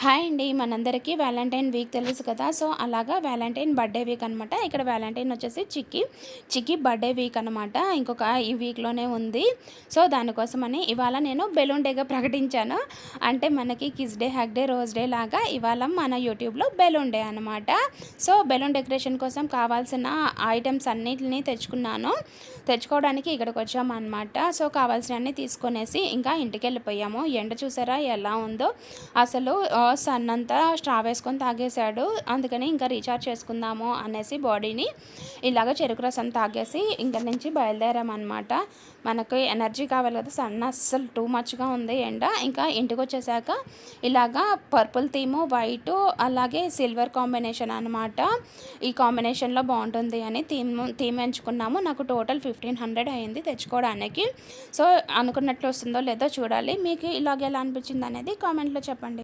Hi అండి. మనందరికీ Valentine week తెలుసు కదా. సో అలాగా వ్యాలంటైన్ బర్త్డే వీక్ అనమాట. ఇక్కడ వ్యాలంటైన్ వచ్చేసి చిక్కి బర్త్డే వీక్ అనమాట. ఈ వీక్లోనే ఉంది. సో దానికోసమని ఇవాళ నేను బెలూన్ డేగా ప్రకటించాను. అంటే మనకి kiss day, hug day, rose day లాగా ఇవాళ మన యూట్యూబ్లో బెలూన్ డే అనమాట. సో బెలూన్ డెకరేషన్ కోసం కావాల్సిన ఐటమ్స్ అన్నిటిని తెచ్చుకోవడానికి ఇక్కడికి వచ్చామన్నమాట. సో కావాల్సినవన్నీ తీసుకొనేసి ఇంకా ఇంటికి వెళ్ళిపోయాము. ఎండ చూసారా ఎలా ఉందో. అసలు సన్ అంతా స్ట్రా వేసుకొని తాగేశాడు. అందుకని ఇంకా రీఛార్జ్ చేసుకుందాము అనేసి బాడీని ఇలాగ చెరుకు రసం తాగేసి ఇంక నుంచి బయలుదేరామన్నమాట. మనకు ఎనర్జీ కావాలి కదా. సన్ అస్సలు టూ మచ్గా ఉంది ఎండ. ఇంకా ఇంటికి వచ్చేసాక ఇలాగా పర్పుల్ థీము, వైటు, అలాగే సిల్వర్ కాంబినేషన్ అనమాట. ఈ కాంబినేషన్లో బాగుంటుంది అని థీమ్ ఎంచుకున్నాము. నాకు టోటల్ 1500 అయింది తెచ్చుకోవడానికి. సో అనుకున్నట్లు వస్తుందో లేదో చూడాలి. మీకు ఇలాగ ఎలా అనిపించింది అనేది కామెంట్లో చెప్పండి.